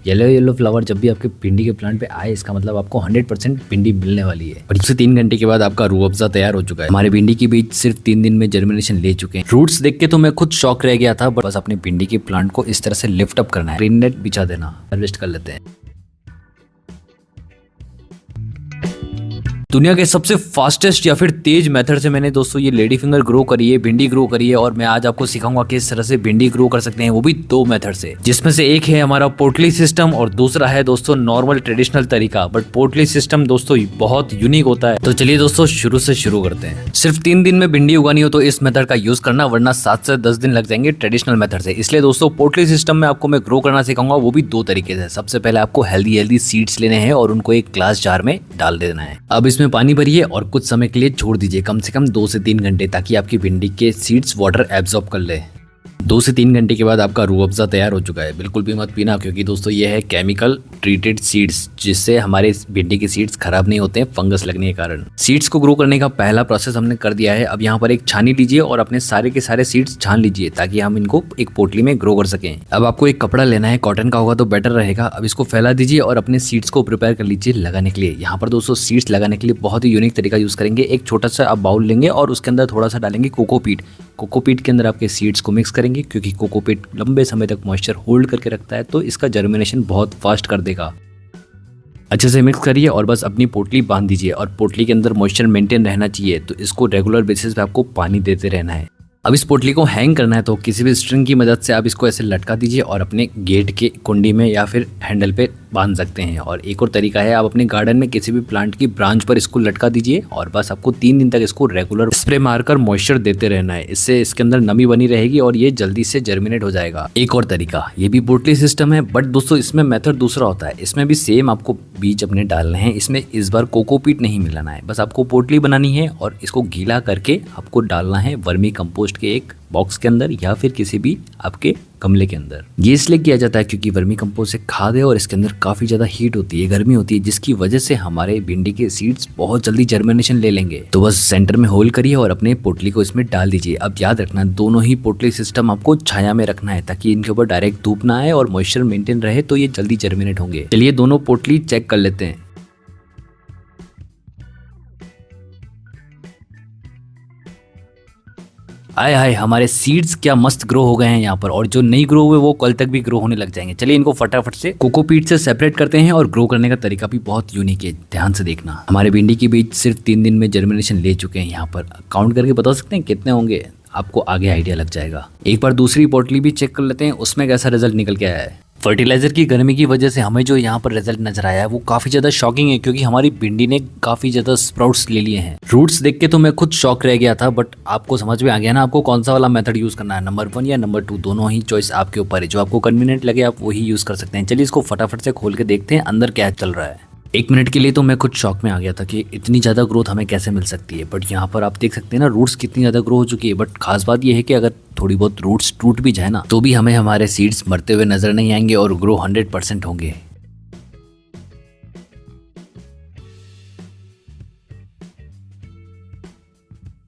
Yellow yellow flower जब भी आपके भिंडी के प्लांट पे आए, इसका मतलब आपको 100% भिंडी मिलने वाली है। और इससे 3 घंटे के बाद आपका रूह अफ़ज़ा तैयार हो चुका है। हमारे भिंडी के बीज सिर्फ 3 दिन में जर्मिनेशन ले चुके हैं। रूट्स देख के तो मैं खुद शॉक रह गया था। बस अपनी भिंडी के प्लांट को इस तरह से लिफ्ट अप करना है, ग्रीन नेट बिछा देना, हार्वेस्ट कर लेते हैं। दुनिया के सबसे फास्टेस्ट या फिर तेज मेथड से मैंने दोस्तों ये लेडी फिंगर ग्रो करी है, भिंडी ग्रो करी है। और मैं आज आपको सिखाऊंगा कि इस तरह से भिंडी ग्रो कर सकते हैं, वो भी 2 मेथड से, जिसमें से एक है हमारा पोटली सिस्टम और दूसरा है दोस्तों नॉर्मल ट्रेडिशनल तरीका। बट पोटली सिस्टम दोस्तों बहुत यूनिक होता है। तो चलिए दोस्तों शुरू से शुरू करते हैं। सिर्फ 3 दिन में भिंडी उगानी हो तो इस मेथड का यूज करना, वरना 7 से 10 दिन लग जाएंगे ट्रेडिशनल मेथड से। इसलिए दोस्तों पोटली सिस्टम में आपको मैं ग्रो करना सिखाऊंगा, वो भी 2 तरीके से। सबसे पहले आपको हेल्दी सीड्स लेने हैं और उनको एक ग्लास जार में डाल देना है। अब इसमें पानी भरिए और कुछ समय के लिए छोड़ दीजिए, कम से कम 2 से 3 घंटे, ताकि आपकी भिंडी के सीड्स वाटर एब्जॉर्ब कर ले। 2 से 3 घंटे के बाद आपका रूह अफ़ज़ा तैयार हो चुका है। बिल्कुल भी मत पीना, क्योंकि दोस्तों ये है केमिकल ट्रीटेड सीड्स, जिससे हमारे भिंडी के सीड्स खराब नहीं होते हैं फंगस लगने के कारण। सीड्स को ग्रो करने का पहला प्रोसेस हमने कर दिया है। अब यहाँ पर एक छानी लीजिए और अपने सारे के सारे सीड्स छान लीजिए, ताकि हम इनको एक पोटली में ग्रो कर सकें। अब आपको एक कपड़ा लेना है, कॉटन का होगा तो बेटर रहेगा। अब इसको फैला दीजिए और अपने सीड्स को प्रिपेयर कर लीजिए लगाने के लिए। यहाँ पर दोस्तों सीड्स लगाने के लिए बहुत ही यूनिक तरीका यूज करेंगे। एक छोटा सा आप बाउल लेंगे और उसके अंदर थोड़ा सा डालेंगे कोकोपीट। कोकोपीट के अंदर आपके सीड्स को मिक्स करेंगे, क्योंकि कोकोपीट लंबे समय तक मॉइस्चर होल्ड करके रखता है, तो इसका जर्मिनेशन बहुत फास्ट कर देगा। अच्छे से मिक्स करिए और बस अपनी पोटली बांध दीजिए। और पोटली के अंदर मॉइस्चर मेंटेन रहना चाहिए, तो इसको रेगुलर बेसिस पे आपको पानी देते रहना है। अब इस पोटली को हैंग करना है, तो किसी भी स्ट्रिंग की मदद से आप इसको ऐसे लटका दीजिए और अपने गेट के कुंडी में या फिर हैंडल पे बांध सकते हैं। और एक और तरीका है, आप अपने गार्डन में किसी भी प्लांट की ब्रांच पर इसको लटका दीजिए और बस आपको 3 दिन तक इसको रेगुलर स्प्रे मारकर मॉइस्चर देते रहना है। इससे इसके अंदर नमी बनी रहेगी और ये जल्दी से जर्मिनेट हो जाएगा। एक और तरीका, ये भी पोटली सिस्टम है, बट दोस्तों इसमें मेथड दूसरा होता है। इसमें भी सेम आपको बीज अपने डालने हैं। इसमें इस बार कोकोपीट नहीं मिलाना है, बस आपको पोटली बनानी है और इसको गीला करके आपको डालना है वर्मी कंपोस्ट के एक बॉक्स के अंदर या फिर किसी भी आपके गमले के अंदर। ये इसलिए किया जाता है क्योंकि वर्मी कंपोस्ट एक खाद है और इसके अंदर काफी ज्यादा हीट होती है, गर्मी होती है, जिसकी वजह से हमारे भिंडी के सीड्स बहुत जल्दी जर्मिनेशन ले लेंगे। तो बस सेंटर में होल करिए और अपने पोटली को इसमें डाल दीजिए। अब याद रखना, दोनों ही पोटली सिस्टम आपको छाया में रखना है, ताकि इनके ऊपर डायरेक्ट धूप ना आए और मॉइस्चर मेंटेन रहे, तो ये जल्दी जर्मिनेट होंगे। चलिए दोनों पोटली चेक कर लेते हैं। आए हाय, हमारे सीड्स क्या मस्त ग्रो हो गए हैं यहाँ पर, और जो नहीं ग्रो हुए वो कल तक भी ग्रो होने लग जाएंगे। चलिए इनको फटाफट से कोकोपीट से सेपरेट करते हैं। और ग्रो करने का तरीका भी बहुत यूनिक है, ध्यान से देखना। हमारे भिंडी के बीज सिर्फ 3 दिन में जर्मिनेशन ले चुके हैं। यहाँ पर काउंट करके बता सकते हैं कितने होंगे, आपको आगे आइडिया लग जाएगा। एक बार दूसरी पोटली भी चेक कर लेते हैं, उसमें कैसा रिजल्ट निकल के आया है। फर्टिलाइजर की गर्मी की वजह से हमें जो यहाँ पर रिजल्ट नजर आया है वो काफी ज्यादा शॉकिंग है, क्योंकि हमारी भिंडी ने काफी ज्यादा स्प्राउट्स ले लिए हैं। रूट्स देख के तो मैं खुद शॉक रह गया था, बट आपको समझ में आ गया ना आपको कौन सा वाला मेथड यूज करना है, नंबर 1 या नंबर 2, दोनों ही चॉइस आपके ऊपर है। जो आपको कन्वीनियंट लगे आप वही यूज कर सकते हैं। चलिए इसको फटाफट से खोल के देखते हैं अंदर क्या चल रहा है। 1 मिनट के लिए तो मैं खुद शॉक में आ गया था कि इतनी ज़्यादा ग्रोथ हमें कैसे मिल सकती है। बट यहाँ पर आप देख सकते हैं ना रूट्स कितनी ज़्यादा ग्रो हो चुकी है। बट खास बात यह है कि अगर थोड़ी बहुत रूट्स टूट भी जाए ना, तो भी हमें हमारे सीड्स मरते हुए नजर नहीं आएंगे और ग्रो 100% होंगे।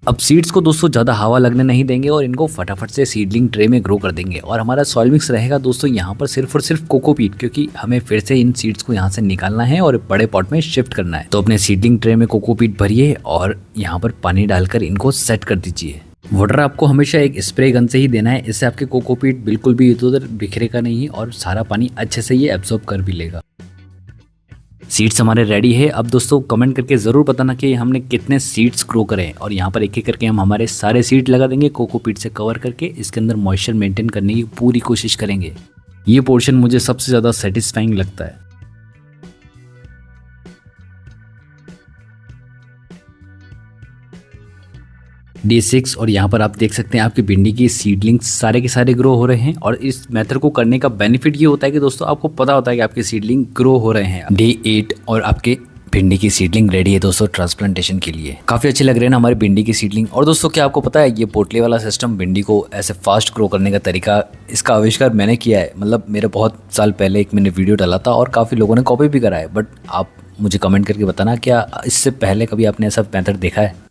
अब सीड्स को दोस्तों ज़्यादा हवा लगने नहीं देंगे और इनको फटाफट से सीडलिंग ट्रे में ग्रो कर देंगे। और हमारा सॉइल मिक्स रहेगा दोस्तों यहाँ पर सिर्फ और सिर्फ कोकोपीट, क्योंकि हमें फिर से इन सीड्स को यहाँ से निकालना है और बड़े पॉट में शिफ्ट करना है। तो अपने सीडलिंग ट्रे में कोकोपीट भरिए और यहाँ पर पानी डालकर इनको सेट कर दीजिए। वाटर आपको हमेशा एक स्प्रे गन से ही देना है, इससे आपके कोकोपीट बिल्कुल भी इधर उधर बिखरेगा नहीं और सारा पानी अच्छे से ये एब्जॉर्ब कर भी लेगा। सीड्स हमारे रेडी है। अब दोस्तों कमेंट करके ज़रूर बताना कि हमने कितने सीड्स ग्रो करे, और यहाँ पर एक एक करके हम हमारे सारे सीड लगा देंगे कोकोपीट से कवर करके। इसके अंदर मॉइस्चर मेंटेन करने की पूरी कोशिश करेंगे। ये पोर्शन मुझे सबसे ज़्यादा सेटिस्फाइंग लगता है। डे 6 और यहाँ पर आप देख सकते हैं आपकी भिंडी की सीडलिंग्स सारे के सारे ग्रो हो रहे हैं। और इस मेथड को करने का बेनिफिट ये होता है कि दोस्तों आपको पता होता है कि आपके सीडलिंग ग्रो हो रहे हैं। डे 8 और आपके भिंडी की सीडलिंग रेडी है दोस्तों ट्रांसप्लांटेशन के लिए। काफी अच्छे लग रहे हैं ना हमारे भिंडी की सीडलिंग। और दोस्तों क्या आपको पता है, ये पोटली वाला सिस्टम भिंडी को ऐसे फास्ट ग्रो करने का तरीका, इसका आविष्कार मैंने किया है। मतलब मेरे बहुत साल पहले एक मैंने वीडियो डाला था और काफी लोगों ने कॉपी भी करा है। बट आप मुझे कमेंट करके बताना, क्या इससे पहले कभी आपने ऐसा मेथड देखा है?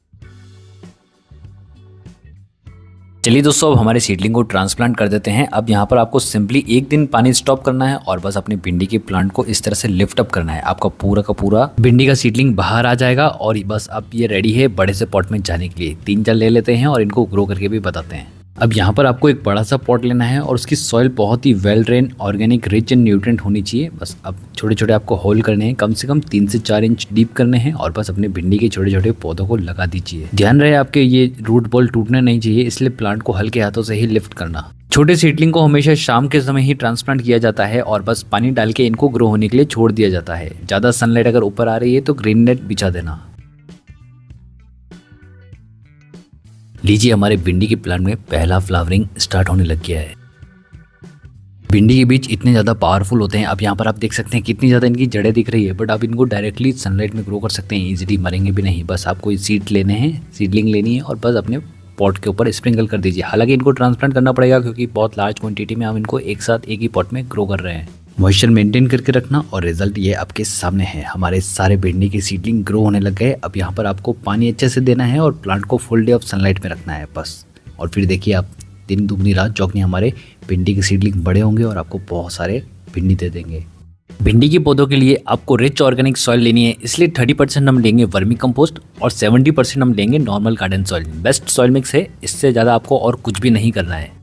चलिए दोस्तों, अब हमारे सीडलिंग को ट्रांसप्लांट कर देते हैं। अब यहाँ पर आपको सिंपली एक दिन पानी स्टॉप करना है और बस अपनी भिंडी के प्लांट को इस तरह से लिफ्ट अप करना है। आपका पूरा का पूरा भिंडी का सीडलिंग बाहर आ जाएगा और बस अब ये रेडी है बड़े से पॉट में जाने के लिए। 3-4 ले लेते हैं और इनको ग्रो करके भी बताते हैं। अब यहाँ पर आपको एक बड़ा सा पॉट लेना है और उसकी सॉइल बहुत ही well drain, organic, rich and nutrient होनी चाहिए। बस अब छोटे छोटे आपको होल करने हैं, कम से कम 3 से 4 इंच डीप करने हैं और बस अपने भिंडी के छोटे छोटे पौधों को लगा दीजिए। ध्यान रहे आपके ये रूट बॉल टूटना नहीं चाहिए, इसलिए प्लांट को हल्के हाथों से ही लिफ्ट करना। छोटे सीडलिंग को हमेशा शाम के समय ही ट्रांसप्लांट किया जाता है और बस पानी डाल के इनको ग्रो होने के लिए छोड़ दिया जाता है। ज़्यादा सनलाइट अगर ऊपर आ रही है तो ग्रीन नेट बिछा देना। लीजिए, हमारे भिंडी के प्लांट में पहला फ्लावरिंग स्टार्ट होने लग गया है। भिंडी के बीज इतने ज़्यादा पावरफुल होते हैं। अब यहाँ पर आप देख सकते हैं कितनी ज़्यादा इनकी जड़ें दिख रही है, बट आप इनको डायरेक्टली सनलाइट में ग्रो कर सकते हैं, इजीली मरेंगे भी नहीं। बस आपको सीड लेने हैं, सीडलिंग लेनी है और बस अपने पॉट के ऊपर स्प्रिंकल कर दीजिए। हालांकि इनको ट्रांसप्लांट करना पड़ेगा क्योंकि बहुत लार्ज क्वांटिटी में हम इनको एक साथ एक ही पॉट में ग्रो कर रहे हैं। मॉइस्चर मेंटेन करके रखना और रिजल्ट ये आपके सामने है। हमारे सारे भिंडी के सीडलिंग ग्रो होने लग गए। अब यहाँ पर आपको पानी अच्छे से देना है और प्लांट को फुल डे ऑफ सनलाइट में रखना है बस। और फिर देखिए आप, दिन दुगनी रात चौगनी, हमारे भिंडी के सीडलिंग बड़े होंगे और आपको बहुत सारे भिंडी दे देंगे। भिंडी के पौधों के लिए आपको रिच ऑर्गेनिक सॉइल लेनी है, इसलिए 30% हम लेंगे वर्मी कंपोस्ट और 70% हम लेंगे normal garden soil. Best soil mix है, इससे ज़्यादा आपको और कुछ भी नहीं करना है।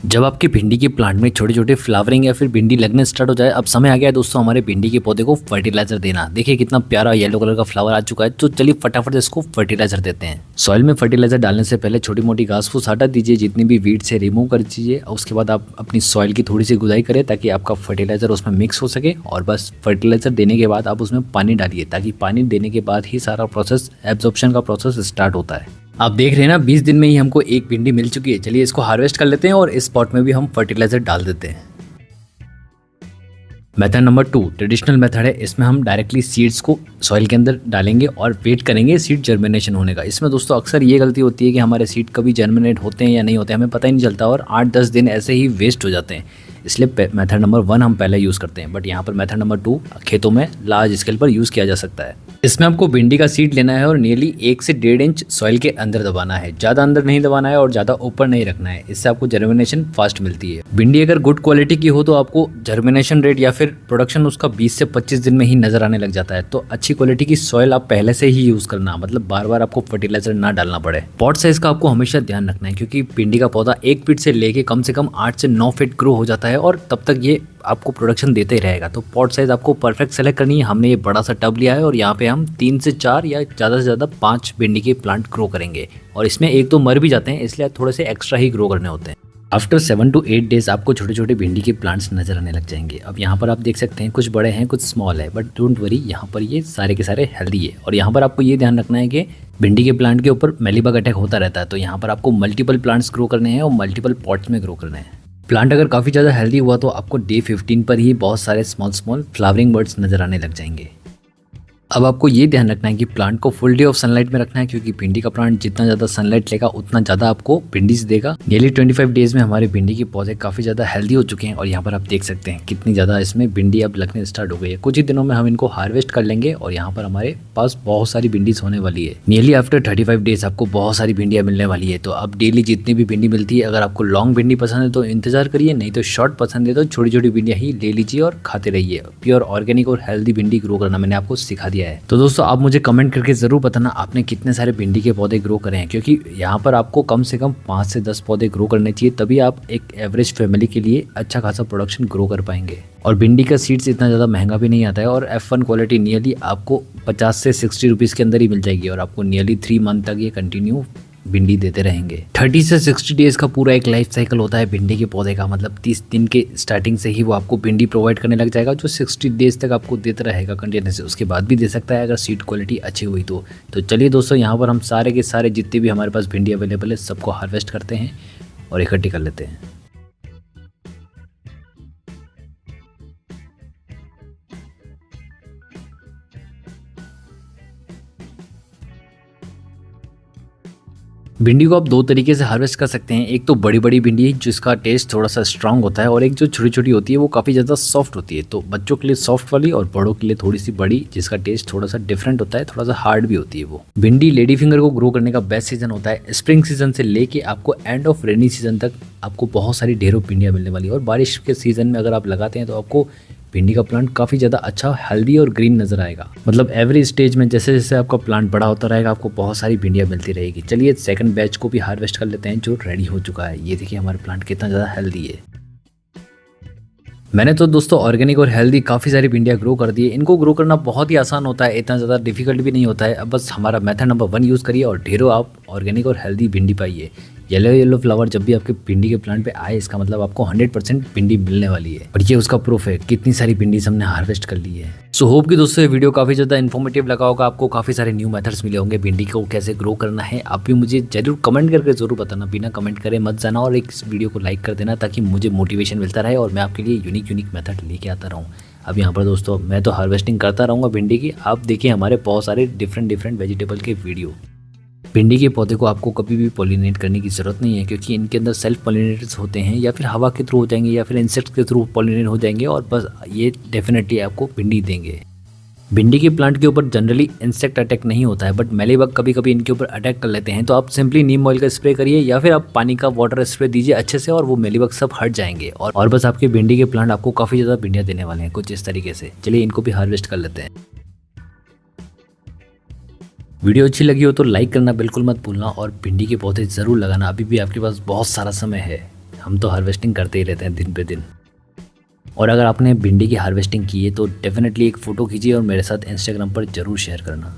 जब आपके भिंडी के प्लांट में छोटे छोटे फ्लावरिंग या फिर भिंडी लगने स्टार्ट हो जाए, अब समय आ गया है दोस्तों हमारे भिंडी के पौधे को फर्टिलाइजर देना। देखिए कितना प्यारा येलो कलर का फ्लावर आ चुका है, तो चलिए फटाफट इसको फर्टिलाइजर देते हैं। सॉइल में फर्टिलाइजर डालने से पहले छोटी मोटी घास फूस हटा दीजिए, जितनी भी वीड से रिमूव कर दीजिए। उसके बाद आप अपनी सॉइल की थोड़ी सी गुदाई करें ताकि आपका फर्टिलाइजर उसमें मिक्स हो सके। और बस फर्टिलाइजर देने के बाद आप उसमें पानी डालिए, ताकि पानी देने के बाद ही सारा प्रोसेस, एब्जॉर्प्शन का प्रोसेस स्टार्ट होता है। आप देख रहे हैं ना, 20 दिन में ही हमको एक भिंडी मिल चुकी है। चलिए इसको हार्वेस्ट कर लेते हैं और इस पॉट में भी हम फर्टिलाइजर डाल देते हैं। मेथड नंबर 2 ट्रेडिशनल मेथड है। इसमें हम डायरेक्टली सीड्स को सॉइल के अंदर डालेंगे और वेट करेंगे सीड जर्मिनेशन होने का। इसमें दोस्तों अक्सर ये गलती होती है कि हमारे सीड कभी जर्मिनेट होते हैं या नहीं होते हैं, हमें पता ही नहीं चलता और 8-10 दिन ऐसे ही वेस्ट हो जाते हैं। इसलिए मेथड नंबर 1 हम पहले यूज़ करते हैं, बट यहाँ पर मेथड नंबर 2 खेतों में लार्ज स्केल पर यूज़ किया जा सकता है। इसमें आपको भिंडी का सीड लेना है और नियरली 1 से 1.5 इंच सॉइल के अंदर दबाना है। ज़्यादा अंदर नहीं दबाना है और ज़्यादा ऊपर नहीं रखना है, इससे आपको जर्मिनेशन फास्ट मिलती है। भिंडी अगर गुड क्वालिटी की हो तो आपको जर्मिनेशन रेट या फिर प्रोडक्शन उसका 20 से 25 दिन में ही नजर आने लग जाता है। तो अच्छी क्वालिटी की सॉइल आप पहले से ही यूज़ करना, मतलब बार बार आपको फर्टिलाइजर ना डालना पड़े। पॉट साइज का आपको हमेशा ध्यान रखना है, क्योंकि भिंडी का पौधा 1 फीट से लेके कम से कम 8 से 9 फीट ग्रो हो जाता है और तब तक ये आपको प्रोडक्शन देते ही रहेगा। तो पॉट साइज आपको परफेक्ट सेलेक्ट करनी है। हमने ये बड़ा सा टब लिया है और यहाँ पे हम 3 से 4 या ज़्यादा से ज़्यादा 5 भिंडी के प्लांट ग्रो करेंगे और इसमें 1-2 मर भी जाते हैं, इसलिए थोड़े से एक्स्ट्रा ही ग्रो करने होते हैं। आफ्टर 7 to 8 डेज आपको छोटे छोटे भिंडी के प्लांट्स नजर आने लग जाएंगे। अब यहाँ पर आप देख सकते हैं कुछ बड़े हैं कुछ स्मॉल है, बट डोंट वरी, यहाँ पर ये सारे के सारे हेल्दी है। और यहाँ पर आपको ये ध्यान रखना है कि भिंडी के प्लांट के ऊपर मेलीबग अटैक होता रहता है, तो यहाँ पर आपको मल्टीपल प्लांट्स ग्रो करने हैं और मल्टीपल पॉट्स में ग्रो करने हैं। प्लांट अगर काफ़ी ज़्यादा हेल्दी हुआ तो आपको डे 15 पर ही बहुत सारे स्मॉल फ्लावरिंग बर्ड्स नजर आने लग जाएंगे। अब आपको ये ध्यान रखना है कि प्लांट को फुल डे ऑफ सनलाइट में रखना है, क्योंकि भिंडी का प्लांट जितना ज़्यादा सनलाइट लेगा उतना ज़्यादा आपको भिंडीज देगा। नियरली 25 डेज में हमारे भिंडी के पौधे काफ़ी ज़्यादा हेल्दी हो चुके हैं और यहाँ पर आप देख सकते हैं कितनी ज़्यादा इसमें भिंडी अब लगने स्टार्ट हो गई है। कुछ ही दिनों में हम इनको हार्वेस्ट कर लेंगे और यहाँ पर हमारे पास बहुत सारी भिंडीज होने वाली है। नियरली आफ्टर 35 डेज आपको बहुत सारी भिंडियाँ मिलने वाली है। तो अब डेली जितनी भी भिंडी मिलती है, अगर आपको लॉन्ग भिंडी पसंद है तो इंतजार करिए, नहीं तो शॉर्ट पसंद है तो छोटी छोटी भिंडियाँ ही ले लीजिए और खाते रहिए। प्योर ऑर्गेनिक और हेल्दी भिंडी ग्रो करना मैंने आपको सिखा दिया है। तो दोस्तों आप मुझे कमेंट करके ज़रूर बताना आपने कितने सारे भिंडी के पौधे ग्रो करे हैं, क्योंकि यहाँ पर आपको कम से कम 5 से 10 पौधे ग्रो करने चाहिए, तभी आप एक एवरेज फैमिली के लिए अच्छा खासा प्रोडक्शन ग्रो कर पाएंगे। और भिंडी का सीड्स इतना ज़्यादा महंगा भी नहीं आता है और F1 क्वालिटी नियरली आपको 50 से 60 रुपीज़ के अंदर ही मिल जाएगी और आपको नियरली 3 मंथ तक ये कंटिन्यू भिंडी देते रहेंगे। 30 से 60 डेज का पूरा एक लाइफ साइकिल होता है भिंडी के पौधे का, मतलब 30 दिन के स्टार्टिंग से ही वो आपको भिंडी प्रोवाइड करने लग जाएगा, जो 60 डेज तक आपको देता रहेगा कंटिन्यूस। उसके बाद भी दे सकता है अगर सीड क्वालिटी अच्छी हुई तो। चलिए दोस्तों, यहाँ पर हम सारे के सारे जितने भी हमारे पास भिंडी अवेलेबल है सबको हार्वेस्ट करते हैं और इकट्ठी कर लेते हैं। भिंडी को आप दो तरीके से हार्वेस्ट कर सकते हैं। एक तो बड़ी बड़ी भिंडी जिसका टेस्ट थोड़ा सा स्ट्रांग होता है, और एक जो छोटी छोटी होती है वो काफ़ी ज़्यादा सॉफ्ट होती है। तो बच्चों के लिए सॉफ्ट वाली और बड़ों के लिए थोड़ी सी बड़ी जिसका टेस्ट थोड़ा सा डिफरेंट होता है, थोड़ा सा हार्ड भी होती है वो। भिंडी लेडी फिंगर को ग्रो करने का बेस्ट सीजन होता है स्प्रिंग सीजन से लेके आपको एंड ऑफ रेनी सीजन तक आपको बहुत सारी ढेरों भिंडियाँ मिलने वाली है। और बारिश के सीजन में अगर आप लगाते हैं तो आपको भिंडी का प्लांट काफ़ी ज़्यादा अच्छा, हेल्दी और ग्रीन नजर आएगा। मतलब एवरी स्टेज में जैसे जैसे आपका प्लांट बड़ा होता रहेगा आपको बहुत सारी भिंडियाँ मिलती रहेगी। चलिए सेकंड बैच को भी हार्वेस्ट कर लेते हैं जो रेडी हो चुका है। ये देखिए हमारा प्लांट कितना ज़्यादा हेल्दी है। मैंने तो दोस्तों ऑर्गेनिक और हेल्दी काफ़ी सारी भिंडियाँ ग्रो कर दी है। इनको ग्रो करना बहुत ही आसान होता है, इतना ज़्यादा डिफिकल्ट भी नहीं होता है। अब बस हमारा मेथड नंबर 1 यूज़ करिए और ढेरों आप ऑर्गेनिक और हेल्दी भिंडी पाइए। येलो येलो फ्लावर जब भी आपके भिंडी के प्लांट पे आए इसका मतलब आपको 100% भिंडी मिलने वाली है। और ये उसका प्रूफ है, कितनी सारी भिंडी हमने हार्वेस्ट कर ली है। सो होप कि दोस्तों ये वीडियो काफ़ी ज़्यादा इन्फॉर्मेटिव लगा होगा, आपको काफ़ी सारे न्यू मेथड्स मिले होंगे भिंडी को कैसे ग्रो करना है। आप भी मुझे जरूर कमेंट करके जरूर बताना, बिना कमेंट करे मत जाना, और एक वीडियो को लाइक कर देना ताकि मुझे मोटिवेशन मिलता रहे और मैं आपके लिए यूनिक मेथड लेके आता रहूँ। अब यहाँ पर दोस्तों मैं तो हार्वेस्टिंग करता रहूँगा भिंडी की। आप देखिए हमारे बहुत सारे डिफरेंट वेजिटेबल के वीडियो। भिंडी के पौधे को आपको कभी भी पॉलिनेट करने की ज़रूरत नहीं है, क्योंकि इनके अंदर सेल्फ पॉलिनेटर्स होते हैं, या फिर हवा के थ्रू हो जाएंगे या फिर इंसेक्ट्स के थ्रू पॉलिनेट हो जाएंगे, और बस ये डेफिनेटली आपको भिंडी देंगे। भिंडी के प्लांट के ऊपर जनरली इंसेक्ट अटैक नहीं होता है, बट मेलीबग कभी कभी इनके ऊपर अटैक कर लेते हैं। तो आप सिंपली नीम ऑयल का स्प्रे करिए या फिर आप पानी का वाटर स्प्रे दीजिए अच्छे से, और वो मेलीबग सब हट जाएंगे। और बस आपके भिंडी के प्लांट आपको काफ़ी ज़्यादा भिंडियाँ देने वाले हैं कुछ इस तरीके से। चलिए इनको भी हार्वेस्ट कर लेते हैं। वीडियो अच्छी लगी हो तो लाइक करना बिल्कुल मत भूलना, और भिंडी के पौधे ज़रूर लगाना। अभी भी आपके पास बहुत सारा समय है, हम तो हार्वेस्टिंग करते ही रहते हैं दिन पे दिन। और अगर आपने भिंडी की हार्वेस्टिंग की है तो डेफिनेटली एक फ़ोटो खींचिए और मेरे साथ इंस्टाग्राम पर ज़रूर शेयर करना।